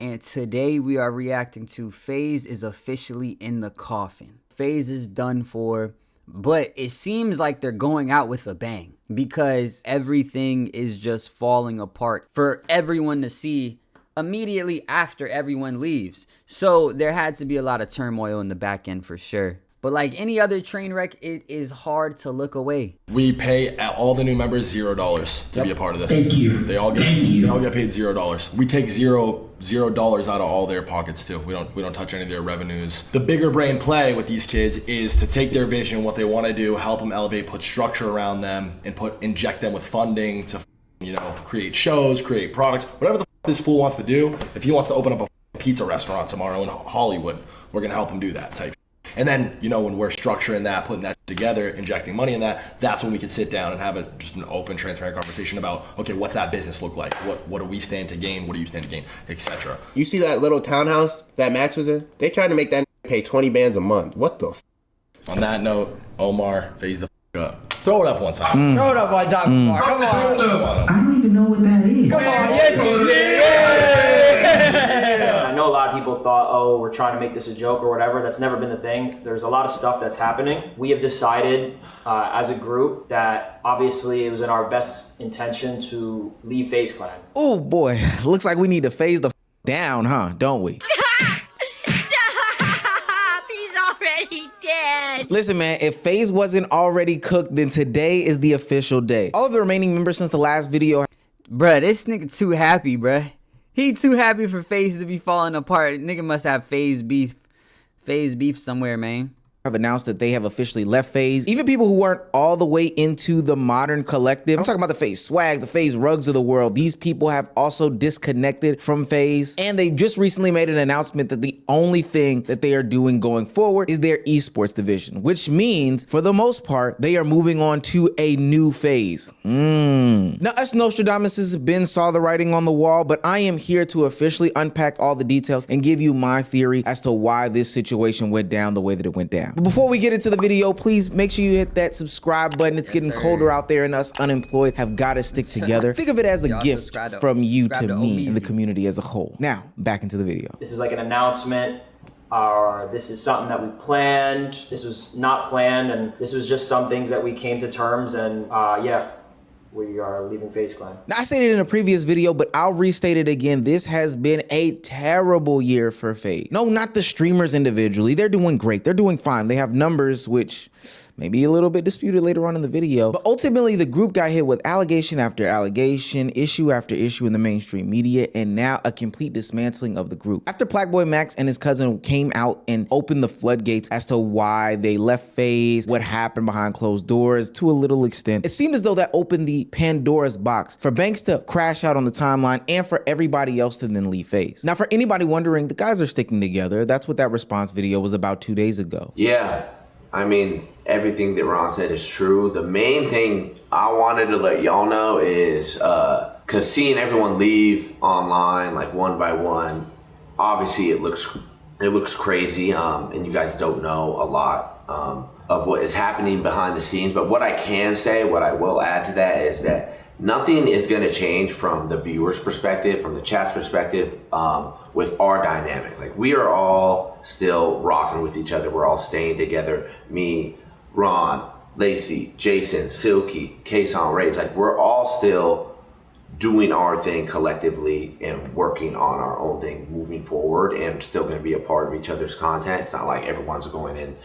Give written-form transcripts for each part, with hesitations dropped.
And today we are reacting to FaZe is officially in the coffin. FaZe is done for, but it seems like they're going out with a bang because everything is just falling apart for everyone to see immediately after everyone leaves. So there had to be a lot of turmoil in the back end for sure. But like any other train wreck, it is hard to look away. We pay all the new members $0 to be a part of this. Thank you. They all get paid $0. We take $0 out of all their pockets too. We don't touch any of their revenues. The bigger brain play with these kids is to take their vision, what they want to do, help them elevate, put structure around them, and inject them with funding to, create shows, create products, whatever the this fool wants to do. If he wants to open up a pizza restaurant tomorrow in Hollywood, we're gonna help him do that type. And then, when we're structuring that, putting that together, injecting money in that, that's when we can sit down and have just an open, transparent conversation about, okay, what's that business look like? What do we stand to gain? What do you stand to gain? Etc. You see that little townhouse that Max was in? They tried to make that pay 20 bands a month. What the f? On that note, Omar, phase the f up. Throw it up one time. Throw it up one time, Omar. Come on. I don't even know what that is. Come on, yes you did. I know a lot of people thought, oh, we're trying to make this a joke or whatever. That's never been the thing. There's a lot of stuff that's happening. We have decided as a group that obviously it was in our best intention to leave FaZe Clan. Oh boy, looks like we need to phase the down, huh? Don't we? He's already dead. Listen, man, if FaZe wasn't already cooked, then today is the official day. All of the remaining members since the last video. Bruh, this nigga too happy, bruh. He too happy for FaZe to be falling apart. Nigga must have FaZe beef somewhere, man. Have announced that they have officially left FaZe. Even people who weren't all the way into the modern collective. I'm talking about the FaZe swag, the FaZe rugs of the world. These people have also disconnected from FaZe. And they just recently made an announcement that the only thing that they are doing going forward is their esports division, which means for the most part, they are moving on to a new phase. Now, us Nostradamuses have been saw the writing on the wall, but I am here to officially unpack all the details and give you my theory as to why this situation went down the way that it went down. But before we get into the video, please make sure you hit that subscribe button. It's getting colder out there and us unemployed have got to stick together. Think of it as a gift from you to me and the community as a whole. Now, back into the video. This is like an announcement. This is something that we've planned. This was not planned, and this was just some things that we came to terms, and yeah. We are leaving FaZe Clan. Now, I stated in a previous video, but I'll restate it again. This has been a terrible year for FaZe. No, not the streamers individually. They're doing great. They're doing fine. They have numbers, which may be a little bit disputed later on in the video. But ultimately, the group got hit with allegation after allegation, issue after issue in the mainstream media, and now a complete dismantling of the group. After plaqueboy Max and his cousin came out and opened the floodgates as to why they left FaZe, what happened behind closed doors, to a little extent, it seemed as though that opened the Pandora's box for Banks to crash out on the timeline and for everybody else to then leave FaZe. Now, for anybody wondering, the guys are sticking together. That's what that response video was about 2 days ago. Yeah, I mean, everything that Ron said is true. The main thing I wanted to let y'all know is, cause seeing everyone leave online, like one by one, obviously it looks crazy, and you guys don't know a lot of what is happening behind the scenes. But what I can say, what I will add to that is that nothing is gonna change from the viewer's perspective, from the chat's perspective, with our dynamic. Like, we are all still rocking with each other. We're all staying together. Me, Ron, Lacey, Jason, Silky, Kason, Rage. Like, we're all still doing our thing collectively and working on our own thing moving forward, and still gonna be a part of each other's content. It's not like everyone's going in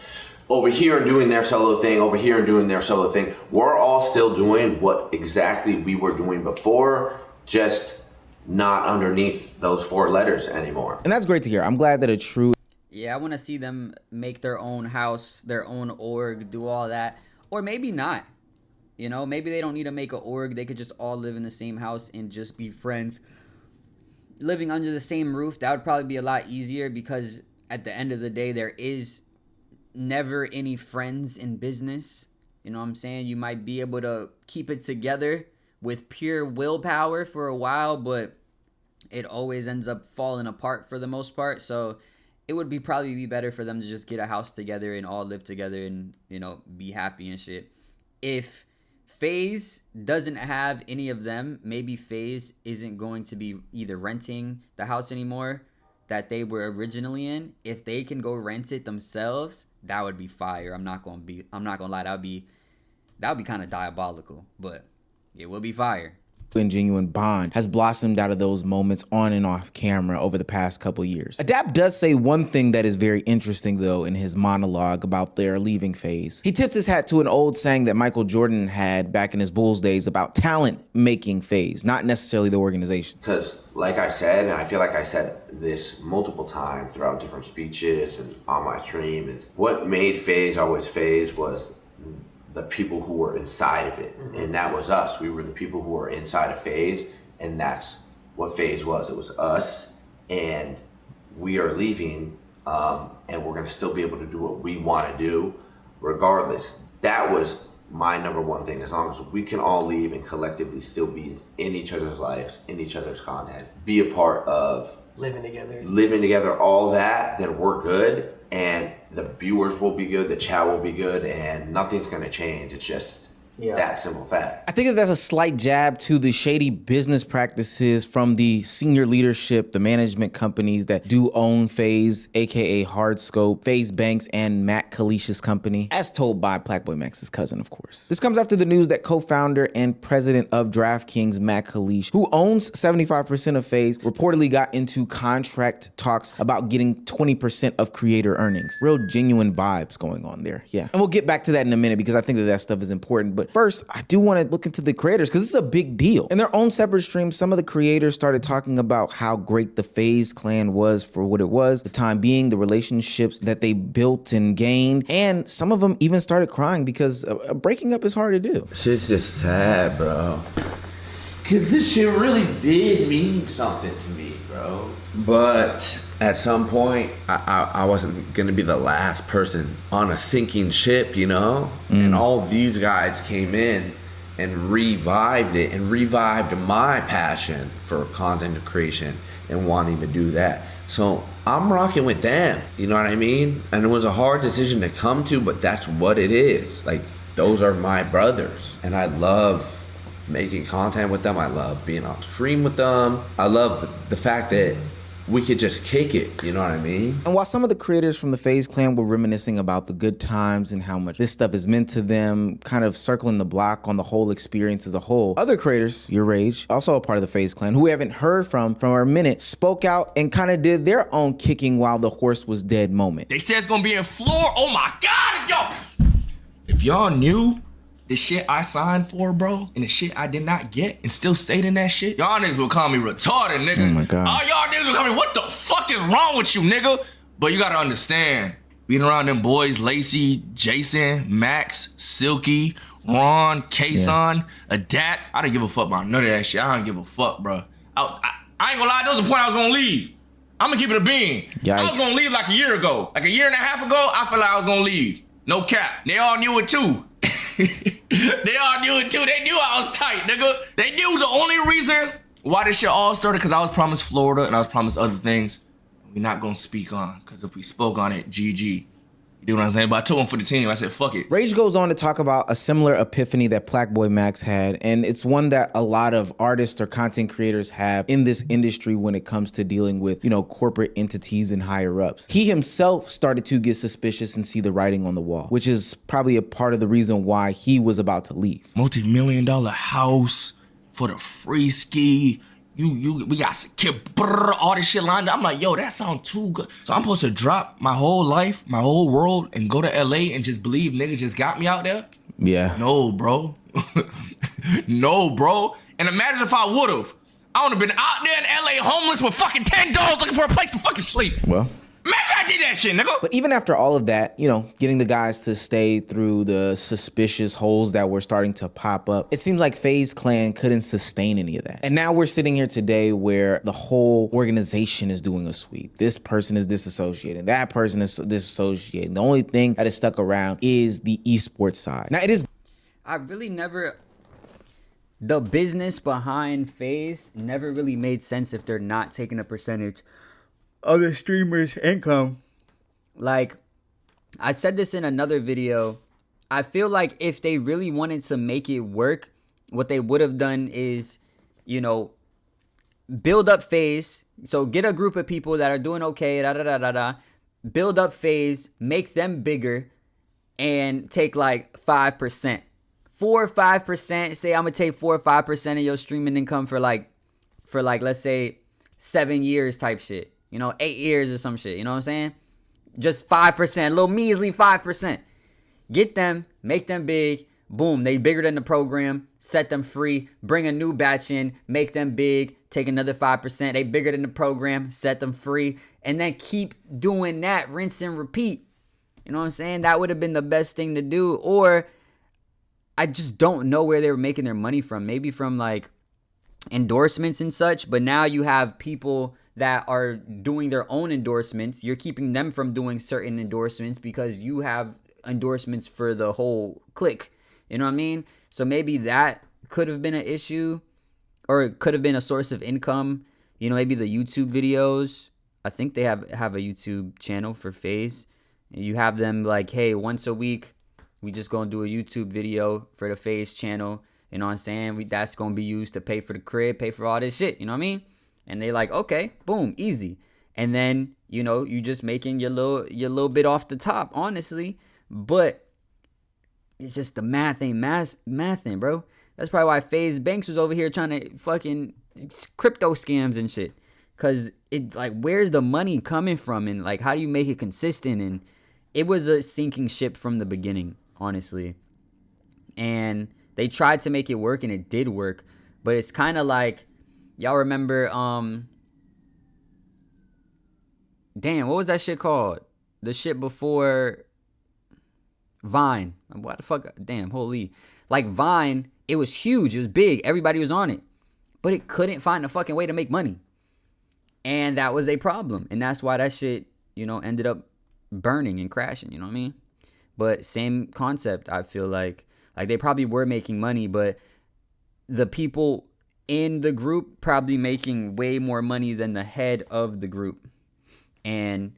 over here and doing their solo thing, over here and doing their solo thing. We're all still doing what exactly we were doing before, just not underneath those 4 letters anymore. And that's great to hear. I'm glad that a true... Yeah, I want to see them make their own house, their own org, do all that. Or maybe not. Maybe they don't need to make an org. They could just all live in the same house and just be friends. Living under the same roof, that would probably be a lot easier, because at the end of the day, there is never any friends in business. You know what I'm saying? You might be able to keep it together with pure willpower for a while, but it always ends up falling apart for the most part. So it would probably be better for them to just get a house together and all live together and, be happy and shit. If FaZe doesn't have any of them, maybe FaZe isn't going to be either renting the house anymore that they were originally in. If they can go rent it themselves, that would be fire. I'm not gonna lie, that would be kind of diabolical, but it will be fire. And genuine bond has blossomed out of those moments on and off camera over the past couple years. Adapt does say one thing that is very interesting though in his monologue about their leaving FaZe. He tips his hat to an old saying that Michael Jordan had back in his Bulls days about talent making FaZe, not necessarily the organization. Because like I said, and I feel like I said this multiple times throughout different speeches and on my stream, is what made FaZe always FaZe was the people who were inside of it. And that was us. We were the people who were inside of FaZe, and that's what FaZe was. It was us, and we are leaving, and we're gonna still be able to do what we wanna do regardless. That was my number one thing. As long as we can all leave and collectively still be in each other's lives, in each other's content, be a part of living together, all that, then we're good. And the viewers will be good, the chat will be good, and nothing's gonna change. It's just that simple fact. I think that that's a slight jab to the shady business practices from the senior leadership, the management companies that do own FaZe, aka Hardscope, FaZe Banks, and Matt Kalish's company, as told by Plaqueboy Max's cousin, of course. This comes after the news that co-founder and president of DraftKings, Matt Kalish, who owns 75% of FaZe, reportedly got into contract talks about getting 20% of creator earnings. Real genuine vibes going on there, yeah. And we'll get back to that in a minute because I think that that stuff is important, but first, I do want to look into the creators because this is a big deal. In their own separate streams, some of the creators started talking about how great the FaZe Clan was for what it was, the time being, the relationships that they built and gained, and some of them even started crying because breaking up is hard to do. Shit's just sad, bro. Cause this shit really did mean something to me, bro. But at some point, I wasn't gonna be the last person on a sinking ship, you know? And all these guys came in and revived it and revived my passion for content creation and wanting to do that. So I'm rocking with them, you know what I mean? And it was a hard decision to come to, but that's what it is. Like, those are my brothers. And I love making content with them. I love being on stream with them. I love the fact that we could just kick it, you know what I mean? And while some of the creators from the FaZe Clan were reminiscing about the good times and how much this stuff is meant to them, kind of circling the block on the whole experience as a whole, other creators, yourrage, also a part of the FaZe Clan, who we haven't heard from a minute, spoke out and kind of did their own kicking while the horse was dead moment. They said it's gonna be in floor. Oh my God, if y'all knew the shit I signed for, bro, and the shit I did not get and still stayed in that shit, y'all niggas would call me retarded, nigga. Oh my God. All y'all niggas would call me, what the fuck is wrong with you, nigga? But you gotta understand, being around them boys, Lasey, Jason, Max, Silky, Ron, Kason, Adapt, I didn't give a fuck about none of that shit. I don't give a fuck, bro. I ain't gonna lie, there was a point I was gonna leave. I'm gonna keep it a bean. Yikes. I was gonna leave like a year ago. Like a year and a half ago, I felt like I was gonna leave. No cap. They all knew it too. They all knew it too. They knew I was tight, nigga. They knew the only reason why this shit all started because I was promised Florida and I was promised other things we're not gonna speak on. Because if we spoke on it, GG. You know what I'm saying? But I took one for the team. I said, fuck it. Rage goes on to talk about a similar epiphany that Plaqueboy Max had, and it's one that a lot of artists or content creators have in this industry when it comes to dealing with, you know, corporate entities and higher ups. He himself started to get suspicious and see the writing on the wall, which is probably a part of the reason why he was about to leave. Multi-million-dollar house for the free ski. We got secure, all this shit lined up. I'm like, yo, that sounds too good. So I'm supposed to drop my whole life, my whole world, and go to LA and just believe niggas just got me out there? Yeah. No, bro. No, bro. And imagine if I would've. I would've been out there in LA homeless with fucking $10 looking for a place to fucking sleep. Well. Imagine I did that shit, nigga. But even after all of that, you know, getting the guys to stay through the suspicious holes that were starting to pop up, it seems like FaZe Clan couldn't sustain any of that. And now we're sitting here today where the whole organization is doing a sweep. This person is disassociating. That person is disassociating. The only thing that is stuck around is the esports side. Now it is. I really never. The business behind FaZe never really made sense if they're not taking a percentage of the streamer's income. Like, I said this in another video I feel like if they really wanted to make it work, what they would have done is, you know, build up FaZe. So get a group of people that are doing okay, build up FaZe, make them bigger, and take like 5%. 4 or 5%. Say I'm gonna take 4 or 5% of your streaming income for like let's say 7 years type shit. You know, 8 years or some shit. You know what I'm saying? Just 5%, a little measly 5%. Get them, make them big. Boom, they bigger than the program. Set them free. Bring a new batch in. Make them big. Take another 5%. They bigger than the program. Set them free. And then keep doing that. Rinse and repeat. You know what I'm saying? That would have been the best thing to do. Or I just don't know where they were making their money from. Maybe from like endorsements and such. But now you have people that are doing their own endorsements. You're keeping them from doing certain endorsements because you have endorsements for the whole clique. You know what I mean? So maybe that could have been an issue, or it could have been a source of income. You know, maybe the YouTube videos. I think they have a YouTube channel for FaZe. You have them like, hey, once a week, we just gonna do a YouTube video for the FaZe channel. You know what I'm saying? That's gonna be used to pay for the crib, pay for all this shit. You know what I mean? And they like, okay, boom, easy. And then, you know, you just making your little bit off the top, honestly. But it's just the math ain't mathing, bro. That's probably why FaZe Banks was over here trying to fucking crypto scams and shit. Cause it's like, where's the money coming from? And like, how do you make it consistent? And it was a sinking ship from the beginning, honestly. And they tried to make it work, and it did work. But it's kind of like, y'all remember, damn, what was that shit called? The shit before Vine. What the fuck? Damn, holy. Like Vine, it was huge. It was big. Everybody was on it. But it couldn't find a fucking way to make money. And that was a problem. And that's why that shit, you know, ended up burning and crashing. You know what I mean? But same concept, I feel like. Like they probably were making money, but the people in the group probably making way more money than the head of the group. And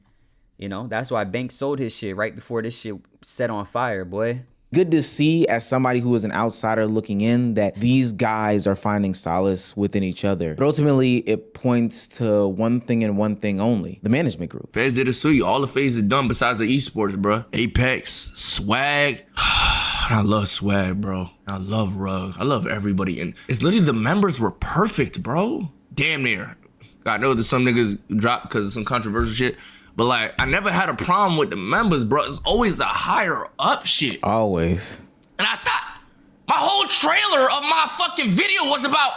you know, that's why Banks sold his shit right before this shit set on fire, boy. Good to see, as somebody who is an outsider looking in, that these guys are finding solace within each other. But ultimately, it points to one thing and one thing only: the management group. FaZe did it sweet. All the FaZe is done besides the esports, bro. Apex, swag. I love swag, bro. I love rug. I love everybody. And it's literally the members were perfect, bro. Damn near. I know that some niggas dropped because of some controversial shit. But like, I never had a problem with the members, bro. It's always the higher up shit. Always. And I thought my whole trailer of my fucking video was about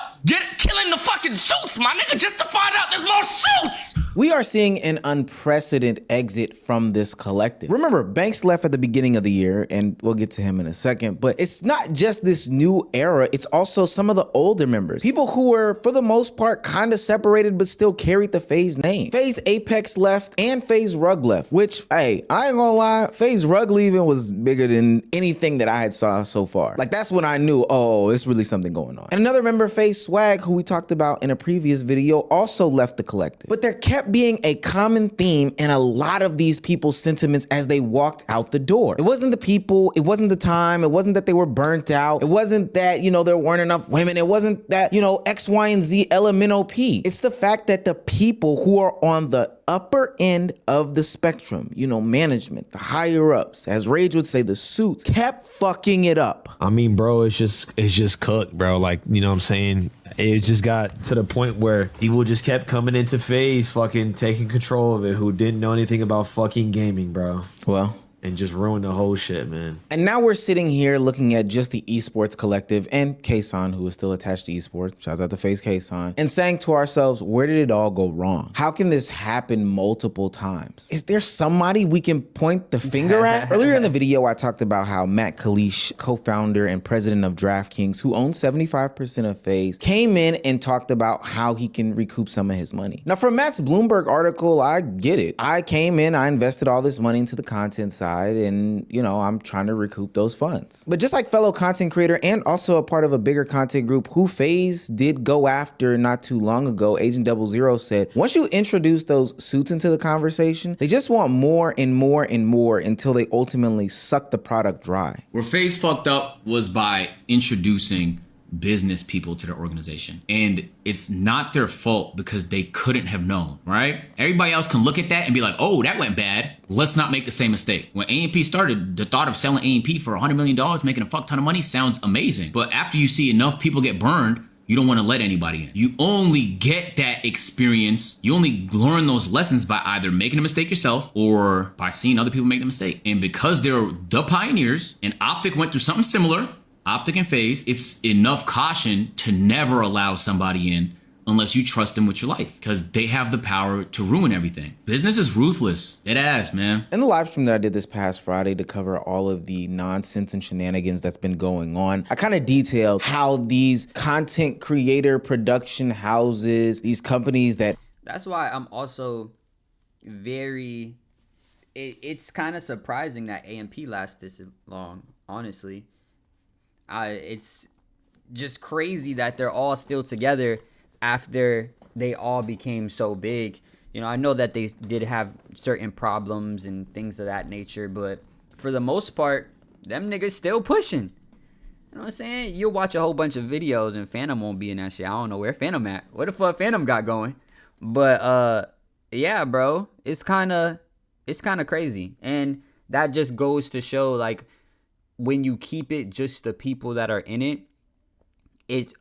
killing the fucking suits, my nigga, just to find out there's more suits. We are seeing an unprecedented exit from this collective. Remember, Banks left at the beginning of the year, and we'll get to him in a second, but it's not just this new era, it's also some of the older members. People who were, for the most part, kind of separated, but still carried the FaZe name. FaZe Apex left, and FaZe Rug left, which, hey, I ain't gonna lie, FaZe Rug leaving was bigger than anything that I had saw so far. Like, that's when I knew, oh, it's really something going on. And another member, FaZe Swag, who we talked about in a previous video, also left the collective. But there kept being a common theme in a lot of these people's sentiments as they walked out the door. It wasn't the people, it wasn't the time, it wasn't that they were burnt out, it wasn't that, you know, there weren't enough women, it wasn't that, you know, X, Y, and Z, LMNOP. It's the fact that the people who are on the upper end of the spectrum, you know, management, the higher ups, as Rage would say, the suits, kept fucking it up. I mean, bro, it's just cooked, bro. Like, you know what I'm saying? It just got to the point where people just kept coming into FaZe, fucking taking control of it, who didn't know anything about fucking gaming, bro. Well, and just ruined the whole shit, man. And now we're sitting here looking at just the esports collective and Kason, who is still attached to esports, shouts out to FaZe Kason, and saying to ourselves, where did it all go wrong? How can this happen multiple times? Is there somebody we can point the finger at? Earlier in the video, I talked about how Matt Kalish, co-founder and president of DraftKings, who owns 75% of FaZe, came in and talked about how he can recoup some of his money. Now, from Matt's Bloomberg article, I get it. I came in, I invested all this money into the content side. side, and I'm trying to recoup those funds. But just like fellow content creator and also a part of a bigger content group who FaZe did go after not too long ago, Agent 00 said, once you introduce those suits into the conversation, they just want more and more and more until they ultimately suck the product dry. Where FaZe fucked up was by introducing business people to their organization, and it's not their fault because they couldn't have known, right? Everybody else can look at that and be like, oh, that went bad, let's not make the same mistake. When AMP started, the thought of selling AMP for $100 million, making a fuck ton of money, sounds amazing. But after you see enough people get burned, you don't want to let anybody in. You only get that experience, you only learn those lessons by either making a mistake yourself or by seeing other people make the mistake. And because they're the pioneers, and Optic went through something similar, Optic and FaZe, it's enough caution to never allow somebody in unless you trust them with your life, because they have the power to ruin everything. Business is ruthless. It ass, man. In the live stream that I did this past Friday to cover all of the nonsense and shenanigans that's been going on, I kind of detailed how these content creator production houses, these companies that... That's why I'm also very... It's kind of surprising that AMP lasts this long, honestly. It's just crazy that they're all still together after they all became so big. I know that they did have certain problems and things of that nature, but for the most part, them niggas still pushing. You know what I'm saying? You'll watch a whole bunch of videos and Phantom won't be in that shit. I don't know where Phantom at. What the fuck Phantom got going? But yeah, bro, it's kind of crazy. And that just goes to show, like, when you keep it just the people that are in it,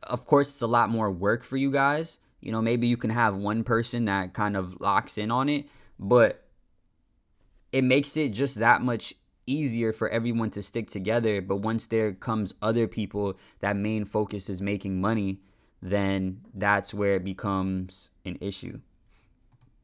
of course it's a lot more work for you guys. Maybe you can have one person that kind of locks in on it, but it makes it just that much easier for everyone to stick together. But once there comes other people that main focus is making money, then that's where it becomes an issue.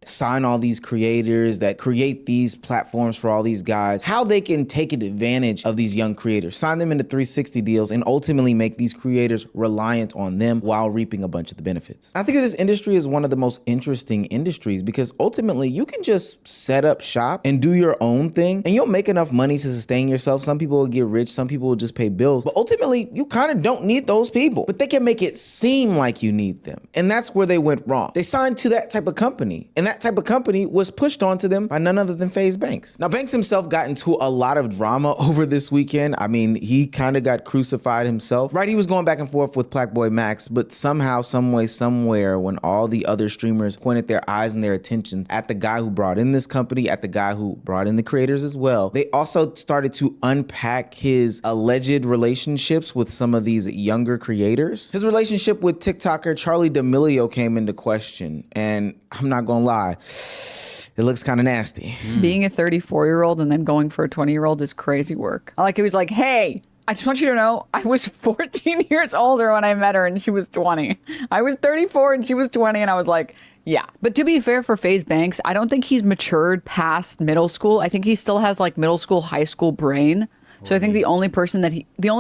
Sign all these creators that create these platforms for all these guys, how they can take advantage of these young creators, sign them into 360 deals, and ultimately make these creators reliant on them while reaping a bunch of the benefits. I think this industry is one of the most interesting industries because ultimately you can just set up shop and do your own thing and you'll make enough money to sustain yourself. Some people will get rich, some people will just pay bills, but ultimately you kind of don't need those people, but they can make it seem like you need them. And that's where they went wrong. They signed to that type of company, and that type of company was pushed onto them by none other than FaZe Banks. Now, Banks himself got into a lot of drama over this weekend. I mean, he kind of got crucified himself, right? He was going back and forth with plaqueboy Max, but somehow, some way, somewhere, when all the other streamers pointed their eyes and their attention at the guy who brought in this company, at the guy who brought in the creators as well, they also started to unpack his alleged relationships with some of these younger creators. His relationship with TikToker Charli D'Amelio came into question, and I'm not gonna lie, it looks kind of nasty. Being a 34-year-old and then going for a 20-year-old is crazy work. Like, it was like, hey, I just want you to know I was 14 years older when I met her and she was 20. I was 34 and she was 20, and I was like, yeah. But to be fair for FaZe Banks, I don't think he's matured past middle school. I think he still has like middle school, high school brain. So I think the only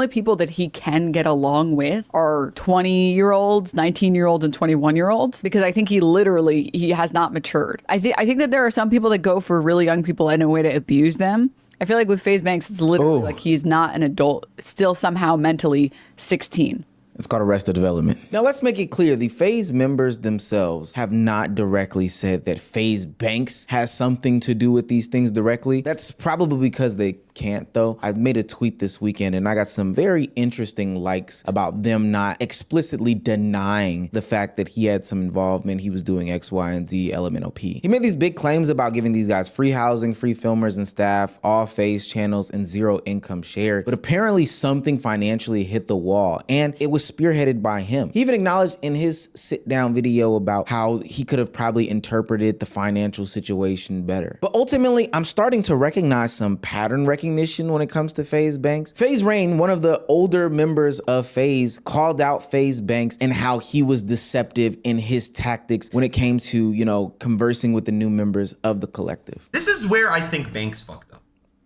people that he can get along with are 20-year-olds, 19-year-olds, and 21-year-olds, because I think he has not matured. I think that there are some people that go for really young people in a way to abuse them. I feel like with FaZe Banks, it's literally like he's not an adult, still somehow mentally 16. It's called Arrested Development. Now let's make it clear, the FaZe members themselves have not directly said that FaZe Banks has something to do with these things directly. That's probably because they can't though. I made a tweet this weekend and I got some very interesting likes about them not explicitly denying the fact that he had some involvement. He was doing X, Y, and Z, LMNOP. He made these big claims about giving these guys free housing, free filmers and staff, all FaZe channels, and zero income shared. But apparently something financially hit the wall, and it was spearheaded by him. He even acknowledged in his sit down video about how he could have probably interpreted the financial situation better. But ultimately, I'm starting to recognize some pattern recognition when it comes to FaZe Banks. FaZe Rain, one of the older members of FaZe, called out FaZe Banks and how he was deceptive in his tactics when it came to, conversing with the new members of the collective. This is where I think Banks fucked up.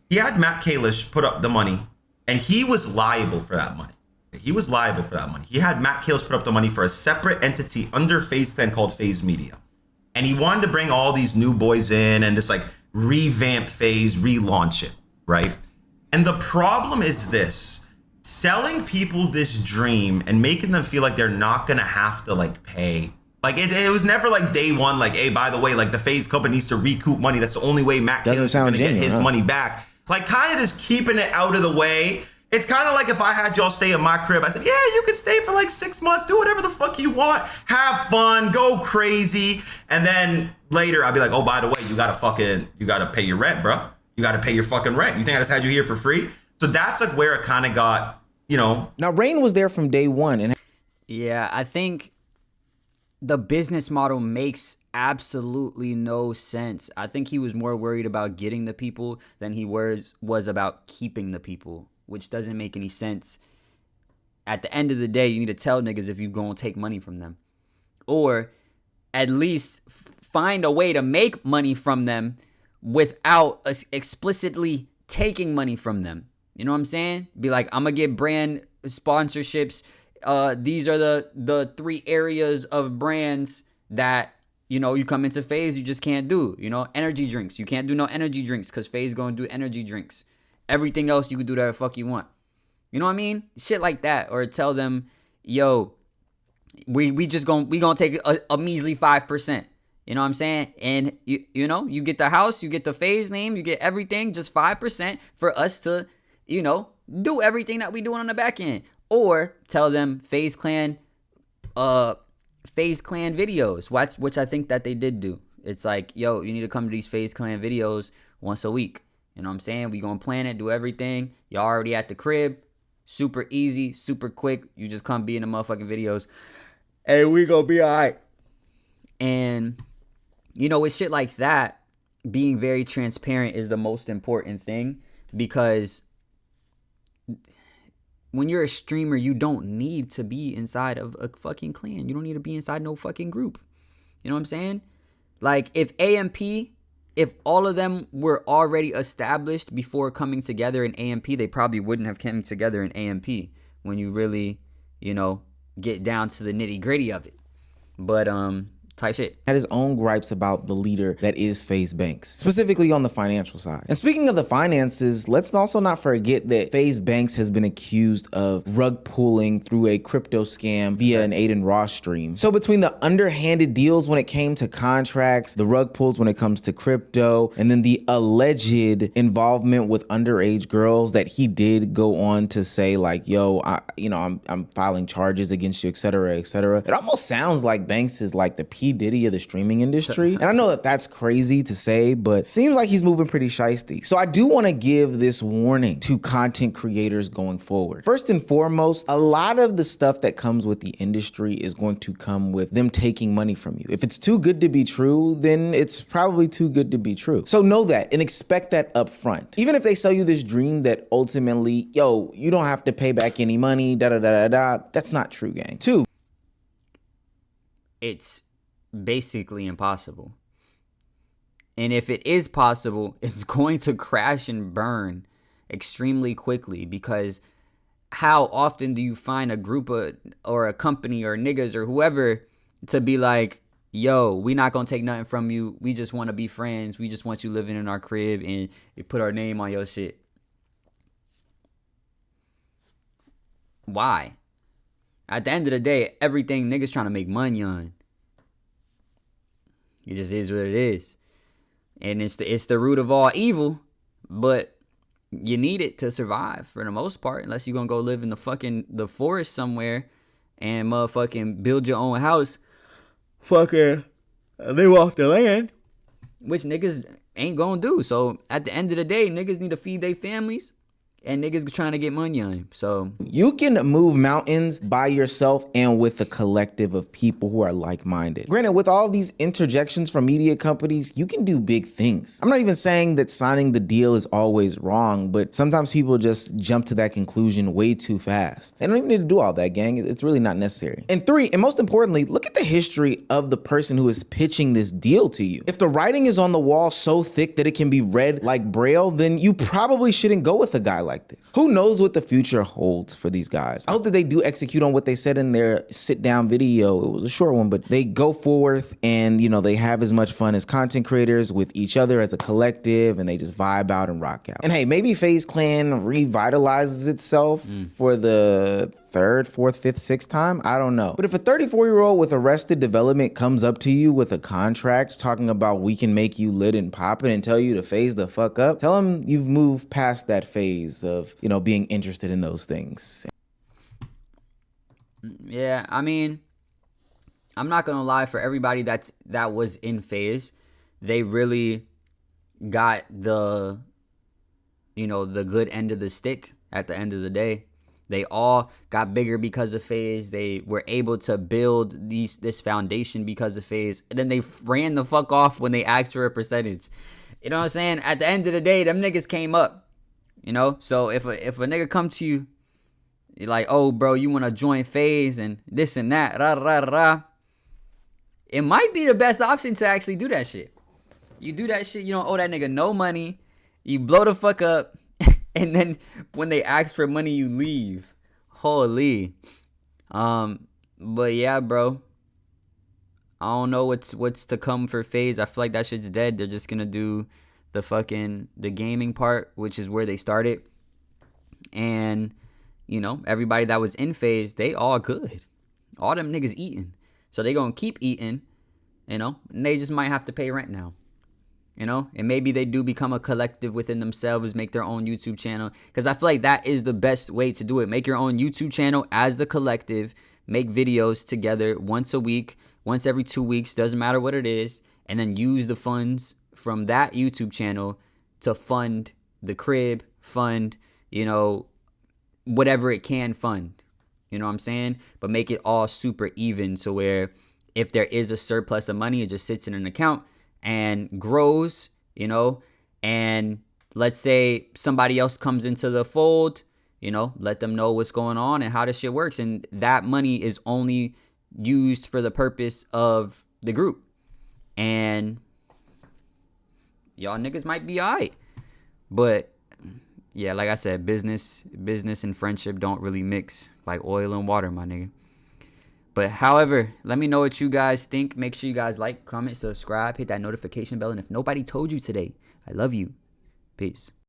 He had Matt Kalish put up the money, and he was liable for that money. He was liable for that money. He had Matt Kalish put up the money for a separate entity under FaZe Clan called FaZe Media. And he wanted to bring all these new boys in and just like revamp FaZe, relaunch it. right? And the problem is this. Selling people this dream and making them feel like they're not gonna have to like pay. Like it was never like day one, like, hey, by the way, like the FaZe company needs to recoup money. That's the only way Matt Kayla's is gonna get his money back. Like kind of just keeping it out of the way. It's kind of like if I had y'all stay in my crib, I said, yeah, you can stay for like 6 months, do whatever the fuck you want, have fun, go crazy. And then later I'd be like, oh, by the way, you gotta pay your rent, bro. You gotta pay your fucking rent. You think I just had you here for free? So that's like where it kind of got, you know. Now, Rain was there from day one. And yeah, I think the business model makes absolutely no sense. I think he was more worried about getting the people than he was about keeping the people, which doesn't make any sense. At the end of the day, you need to tell niggas if you're going to take money from them. Or at least find a way to make money from them without explicitly taking money from them. You know what I'm saying? Be like, I'm going to get brand sponsorships. These are the 3 areas of brands that, you know, you come into FaZe, you just can't do. You know, energy drinks. You can't do no energy drinks because FaZe going to do energy drinks. Everything else you can do whatever the fuck you want. You know what I mean? Shit like that. Or tell them, yo, we gonna take a measly 5%. You know what I'm saying? And you know, you get the house, you get the FaZe name, you get everything, just 5% for us to, you know, do everything that we doing on the back end. Or tell them FaZe Clan videos, which I think that they did do. It's like, yo, you need to come to these FaZe Clan videos once a week. You know what I'm saying? We gonna plan it, do everything. Y'all already at the crib. Super easy, super quick. You just come be in the motherfucking videos. Hey, we gonna be all right. And, you know, with shit like that, being very transparent is the most important thing. Because when you're a streamer, you don't need to be inside of a fucking clan. You don't need to be inside no fucking group. You know what I'm saying? Like, if all of them were already established before coming together in AMP, they probably wouldn't have come together in AMP when you really, you know, get down to the nitty gritty of it. But, type shit. Had his own gripes about the leader that is FaZe Banks, specifically on the financial side. And speaking of the finances, let's also not forget that FaZe Banks has been accused of rug pulling through a crypto scam via an Aiden Ross stream. So between the underhanded deals when it came to contracts, the rug pulls when it comes to crypto, and then the alleged involvement with underage girls that he did go on to say like, yo, I'm filing charges against you, etc., etc. It almost sounds like Banks is like the P. Diddy of the streaming industry. And I know that that's crazy to say, but seems like he's moving pretty shiesty. So I do want to give this warning to content creators going forward. First and foremost, a lot of the stuff that comes with the industry is going to come with them taking money from you. If it's too good to be true, then it's probably too good to be true. So know that and expect that up front. Even if they sell you this dream that ultimately, yo, you don't have to pay back any money, that's not true, gang. 2, it's basically impossible. And if it is possible, it's going to crash and burn extremely quickly, because how often do you find a group of, or a company or niggas or whoever to be like, yo, we not gonna take nothing from you, we just want to be friends, we just want you living in our crib and we put our name on your shit. Why? At the end of the day, everything niggas trying to make money on. It just is what it is. And it's the root of all evil, but you need it to survive for the most part, unless you're going to go live in the forest somewhere and motherfucking build your own house, fucking live off the land, which niggas ain't going to do. So at the end of the day, niggas need to feed their families. And niggas trying to get money on him. So you can move mountains by yourself and with a collective of people who are like-minded. Granted, with all these interjections from media companies, you can do big things. I'm not even saying that signing the deal is always wrong, but sometimes people just jump to that conclusion way too fast. They don't even need to do all that, gang. It's really not necessary. And 3, and most importantly, look at the history of the person who is pitching this deal to you. If the writing is on the wall so thick that it can be read like Braille, then you probably shouldn't go with a guy like like this. Who knows what the future holds for these guys? I hope that they do execute on what they said in their sit down video. It was a short one, but they go forth and, you know, they have as much fun as content creators with each other as a collective, and they just vibe out and rock out. And hey, maybe FaZe Clan revitalizes itself for the third, fourth, fifth, sixth time. I don't know. But if a 34-year-old with Arrested Development comes up to you with a contract talking about we can make you lit and poppin' and tell you to phase the fuck up, tell him you've moved past that phase of, you know, being interested in those things. Yeah, I mean, I'm not gonna lie, for everybody that was in FaZe, they really got the, you know, the good end of the stick at the end of the day. They all got bigger because of FaZe. They were able to build this foundation because of FaZe. And then they ran the fuck off when they asked for a percentage. You know what I'm saying? At the end of the day, them niggas came up. You know? So if a nigga come to you, you're like, oh, bro, you want to join FaZe and this and that, rah, rah, rah. It might be the best option to actually do that shit. You do that shit, you don't owe that nigga no money. You blow the fuck up. And then when they ask for money, you leave. Holy. But yeah, bro. I don't know what's to come for FaZe. I feel like that shit's dead. They're just gonna do the gaming part, which is where they started. And, you know, everybody that was in FaZe, they all good. All them niggas eating. So they gonna keep eating, you know, and they just might have to pay rent now. You know, and maybe they do become a collective within themselves, make their own YouTube channel. Because I feel like that is the best way to do it. Make your own YouTube channel as the collective. Make videos together once a week, once every 2 weeks. Doesn't matter what it is. And then use the funds from that YouTube channel to fund the crib, fund, you know, whatever it can fund. You know what I'm saying? But make it all super even, so where if there is a surplus of money, it just sits in an account and grows, you know. And let's say somebody else comes into the fold, you know, let them know what's going on and how this shit works. And that money is only used for the purpose of the group. And y'all niggas might be alright. But yeah, like I said, business and friendship don't really mix like oil and water, my nigga. But however, let me know what you guys think. Make sure you guys like, comment, subscribe, hit that notification bell. And if nobody told you today, I love you. Peace.